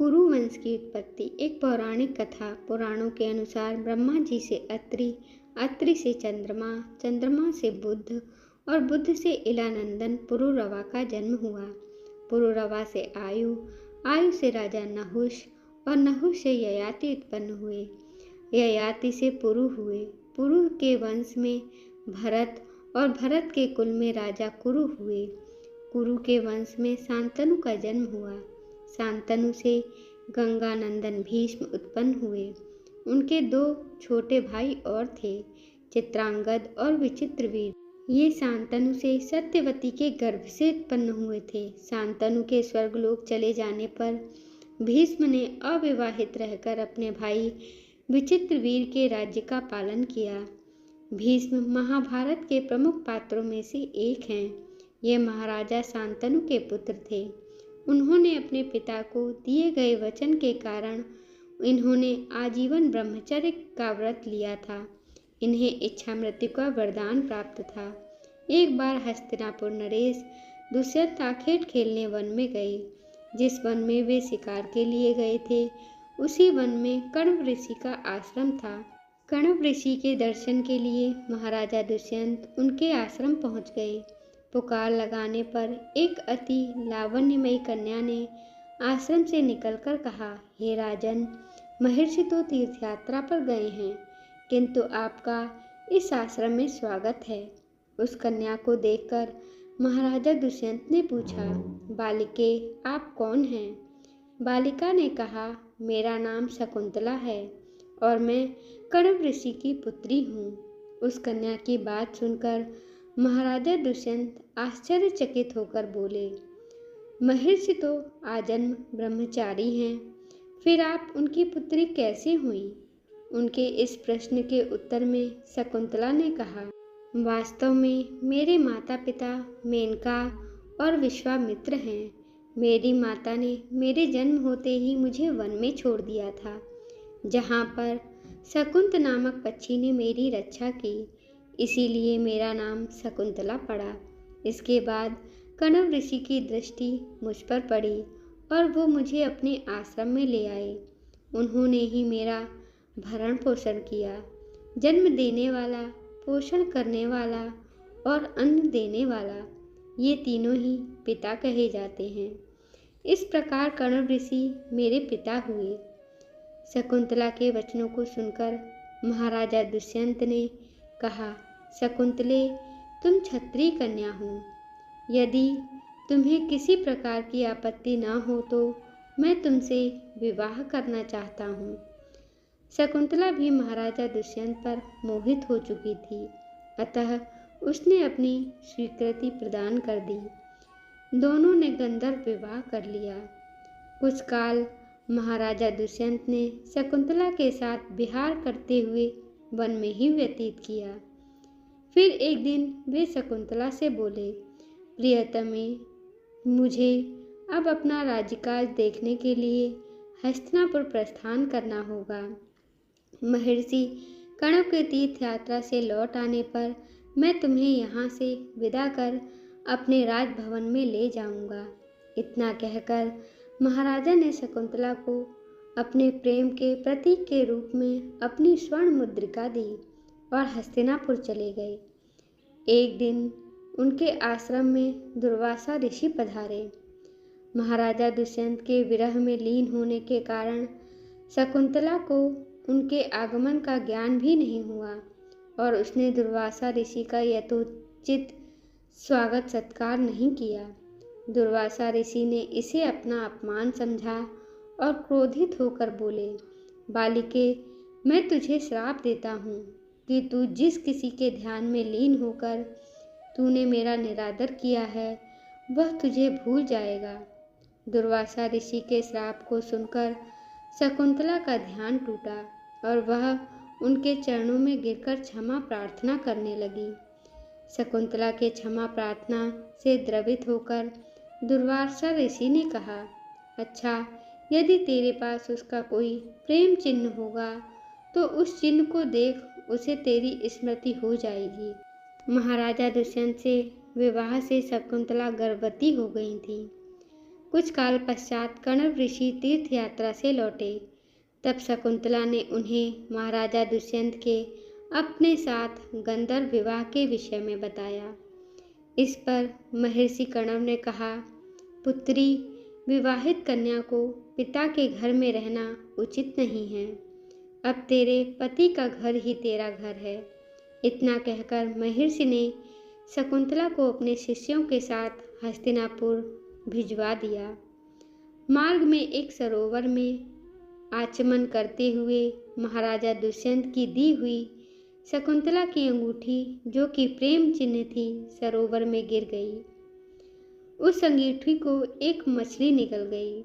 कुरु वंश की उत्पत्ति। एक पौराणिक कथा। पुराणों के अनुसार ब्रह्मा जी से अत्रि, अत्रि से चंद्रमा, चंद्रमा से बुध और बुध से इलानंदन पुरुरवा का जन्म हुआ। पुरुरवा से आयु, आयु से राजा नहुष और नहुष से ययाति उत्पन्न हुए। ययाति से पुरु हुए। पुरु के वंश में भरत और भरत के कुल में राजा कुरु हुए। कुरु के वंश में शांतनु का जन्म हुआ। शांतनु से गंगानंदन भीष्म उत्पन्न हुए। उनके दो छोटे भाई और थे, चित्रांगद और विचित्रवीर। ये शांतनु से सत्यवती के गर्भ से उत्पन्न हुए थे। शांतनु के स्वर्गलोक चले जाने पर भीष्म ने अविवाहित रहकर अपने भाई विचित्रवीर के राज्य का पालन किया। भीष्म महाभारत के प्रमुख पात्रों में से एक हैं। ये महाराजा शांतनु के पुत्र थे। उन्होंने अपने पिता को दिए गए वचन के कारण इन्होंने आजीवन ब्रह्मचर्य का व्रत लिया था। इन्हें इच्छा मृत्यु का वरदान प्राप्त था। एक बार हस्तिनापुर नरेश दुष्यंत आखेट खेलने वन में गए। जिस वन में वे शिकार के लिए गए थे, उसी वन में कण्व ऋषि का आश्रम था। कण्व ऋषि के दर्शन के लिए महाराजा दुष्यंत उनके आश्रम पहुंच गए। पुकार लगाने पर एक अति लावण्यमयी कन्या ने आश्रम से निकलकर कहा, हे राजन, महर्षि तो तीर्थ यात्रा पर गए हैं, किंतु आपका इस आश्रम में स्वागत है। उस कन्या को देखकर महाराजा दुष्यंत ने पूछा, बालिके, आप कौन हैं? बालिका ने कहा, मेरा नाम शकुंतला है और मैं कण्व ऋषि की पुत्री हूँ। उस कन्या की बात सुनकर महाराजा दुष्यंत आश्चर्यचकित होकर बोले, महर्षि तो आजन्म ब्रह्मचारी हैं, फिर आप उनकी पुत्री कैसे हुई? उनके इस प्रश्न के उत्तर में शकुंतला ने कहा, वास्तव में मेरे माता पिता मेनका और विश्वामित्र हैं। मेरी माता ने मेरे जन्म होते ही मुझे वन में छोड़ दिया था, जहाँ पर शकुंत नामक पक्षी ने मेरी रक्षा की, इसीलिए मेरा नाम शकुंतला पड़ा। इसके बाद कण्व ऋषि की दृष्टि मुझ पर पड़ी और वो मुझे अपने आश्रम में ले आए। उन्होंने ही मेरा भरण पोषण किया। जन्म देने वाला, पोषण करने वाला और अन्न देने वाला, ये तीनों ही पिता कहे जाते हैं। इस प्रकार कण्व ऋषि मेरे पिता हुए। शकुंतला के वचनों को सुनकर महाराजा दुष्यंत ने कहा, शकुंतले, तुम क्षत्रिय कन्या हो। यदि तुम्हें किसी प्रकार की आपत्ति न हो तो मैं तुमसे विवाह करना चाहता हूँ। शकुंतला भी महाराजा दुष्यंत पर मोहित हो चुकी थी, अतः उसने अपनी स्वीकृति प्रदान कर दी। दोनों ने गंधर्व विवाह कर लिया। कुछ काल महाराजा दुष्यंत ने शकुंतला के साथ विहार करते हुए वन में ही व्यतीत किया। फिर एक दिन वे शकुंतला से बोले, प्रियतमे, मुझे अब अपना राज्यकाज देखने के लिए हस्तिनापुर प्रस्थान करना होगा। महर्षि कण्व के तीर्थ यात्रा से लौट आने पर मैं तुम्हें यहाँ से विदा कर अपने राजभवन में ले जाऊंगा। इतना कहकर महाराजा ने शकुंतला को अपने प्रेम के प्रतीक के रूप में अपनी स्वर्ण मुद्रिका दी और हस्तिनापुर चले गए। एक दिन उनके आश्रम में दुर्वासा ऋषि पधारे। महाराजा दुष्यंत के विरह में लीन होने के कारण शकुंतला को उनके आगमन का ज्ञान भी नहीं हुआ और उसने दुर्वासा ऋषि का यथोचित स्वागत सत्कार नहीं किया। दुर्वासा ऋषि ने इसे अपना अपमान समझा और क्रोधित होकर बोले, बालिके, मैं तुझे श्राप देता हूँ कि तू जिस किसी के ध्यान में लीन होकर तूने मेरा निरादर किया है, वह तुझे भूल जाएगा। दुर्वासा ऋषि के श्राप को सुनकर शकुंतला का ध्यान टूटा और वह उनके चरणों में गिरकर क्षमा प्रार्थना करने लगी। शकुंतला के क्षमा प्रार्थना से द्रवित होकर दुर्वासा ऋषि ने कहा, अच्छा, यदि तेरे पास उसका कोई प्रेम चिन्ह होगा तो उस चिन्ह को देख उसे तेरी स्मृति हो जाएगी। महाराजा दुष्यंत से विवाह से शकुंतला गर्भवती हो गई थी। कुछ काल पश्चात कण्व ऋषि तीर्थ यात्रा से लौटे। तब शकुंतला ने उन्हें महाराजा दुष्यंत के अपने साथ गंधर्व विवाह के विषय में बताया। इस पर महर्षि कण्व ने कहा, पुत्री, विवाहित कन्या को पिता के घर में रहना उचित नहीं है। अब तेरे पति का घर ही तेरा घर है। इतना कहकर महर्षि ने शकुंतला को अपने शिष्यों के साथ हस्तिनापुर भिजवा दिया। मार्ग में एक सरोवर में आचमन करते हुए महाराजा दुष्यंत की दी हुई शकुंतला की अंगूठी, जो कि प्रेम चिन्ह थी, सरोवर में गिर गई। उस अंगूठी को एक मछली निगल गई।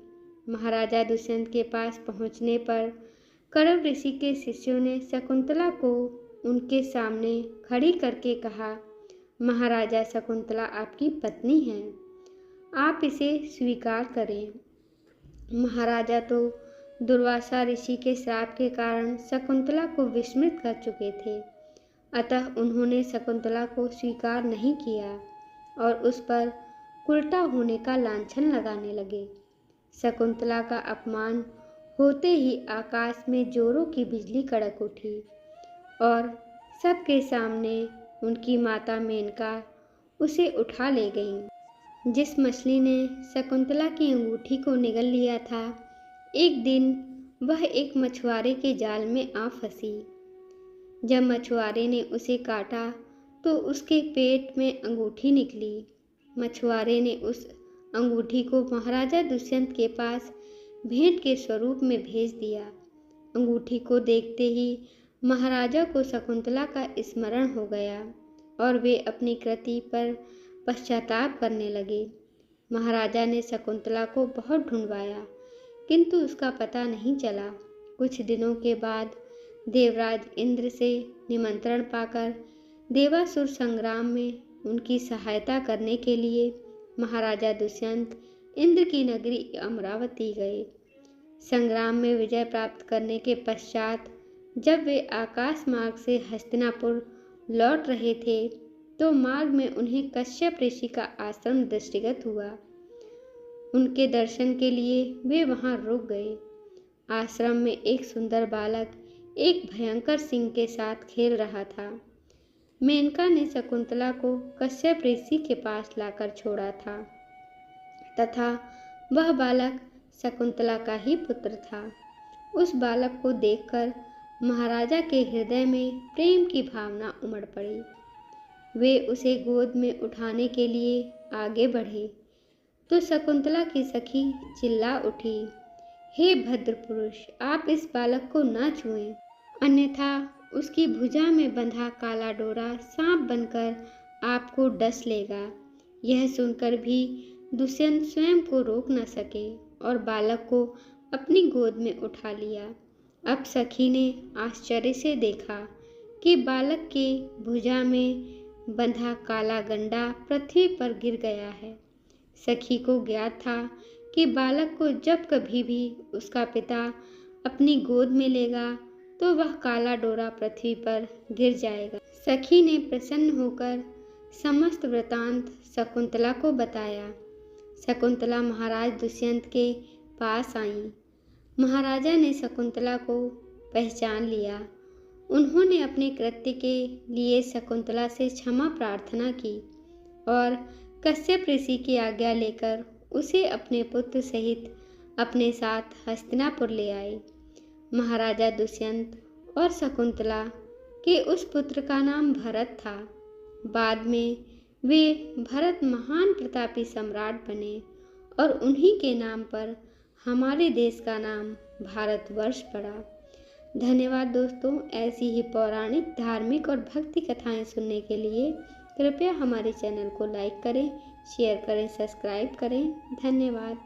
महाराजा दुष्यंत के पास पहुंचने पर कण्व ऋषि के शिष्यों ने शकुंतला को उनके सामने खड़ी करके कहा, महाराजा, शकुंतला आपकी पत्नी है, आप इसे स्वीकार करें। महाराजा तो दुर्वासा ऋषि के श्राप के कारण शकुंतला को विस्मृत कर चुके थे, अतः उन्होंने शकुंतला को स्वीकार नहीं किया और उस पर उल्टा होने का लांछन लगाने लगे। शकुंतला का अपमान होते ही आकाश में जोरों की बिजली कड़क उठी और सबके सामने उनकी माता मेनका उसे उठा ले गईं। जिस मछली ने शकुंतला की अंगूठी को निगल लिया था, एक दिन वह एक मछुआरे के जाल में आ फंसी। जब मछुआरे ने उसे काटा तो उसके पेट में अंगूठी निकली। मछुआरे ने उस अंगूठी को महाराजा दुष्यंत के पास भेंट के स्वरूप में भेज दिया। अंगूठी को देखते ही महाराजा को शकुंतला का स्मरण हो गया और वे अपनी कृति पर पश्चाताप करने लगे। महाराजा ने शकुंतला को बहुत ढूंढवाया, किंतु उसका पता नहीं चला। कुछ दिनों के बाद देवराज इंद्र से निमंत्रण पाकर देवासुर संग्राम में उनकी सहायता करने के लिए महाराजा दुष्यंत इंद्र की नगरी अमरावती गए। संग्राम में विजय प्राप्त करने के पश्चात जब वे आकाश मार्ग से हस्तिनापुर लौट रहे थे तो मार्ग में उन्हें कश्यप ऋषि का आश्रम दृष्टिगत हुआ। उनके दर्शन के लिए वे वहां रुक गए। आश्रम में एक सुंदर बालक एक भयंकर सिंह के साथ खेल रहा था। मेनका ने शकुंतला को कश्यप ऋषि के पास लाकर छोड़ा था तथा वह बालक शकुंतला का ही पुत्र था। उस बालक को देखकर महाराजा के हृदय में प्रेम की भावना उमड़ पड़ी। वे उसे गोद में उठाने के लिए आगे बढ़े तो शकुंतला की सखी चिल्ला उठी, हे भद्र पुरुष, आप इस बालक को न छुएं, अन्यथा उसकी भुजा में बंधा काला डोरा सांप बनकर आपको डस लेगा। यह सुनकर भी दुष्यंत स्वयं को रोक न सके और बालक को अपनी गोद में उठा लिया। अब सखी ने आश्चर्य से देखा कि बालक के भुजा में बंधा काला गंडा पृथ्वी पर गिर गया है। सखी को ज्ञात था कि बालक को जब कभी भी उसका पिता अपनी गोद में लेगा तो वह काला डोरा पृथ्वी पर गिर जाएगा। सखी ने प्रसन्न होकर समस्त वृतांत शकुंतला को बताया। शकुंतला महाराज दुष्यंत के पास आई। महाराजा ने शकुंतला को पहचान लिया। उन्होंने अपने कृत्य के लिए शकुंतला से क्षमा प्रार्थना की और कश्यप ऋषि की आज्ञा लेकर उसे अपने पुत्र सहित अपने साथ हस्तिनापुर ले आए। महाराजा दुष्यंत और शकुंतला के उस पुत्र का नाम भरत था। बाद में वे भरत महान प्रतापी सम्राट बने और उन्हीं के नाम पर हमारे देश का नाम भारतवर्ष पड़ा। धन्यवाद दोस्तों। ऐसी ही पौराणिक, धार्मिक और भक्ति कथाएं सुनने के लिए कृपया हमारे चैनल को लाइक करें, शेयर करें, सब्सक्राइब करें। धन्यवाद।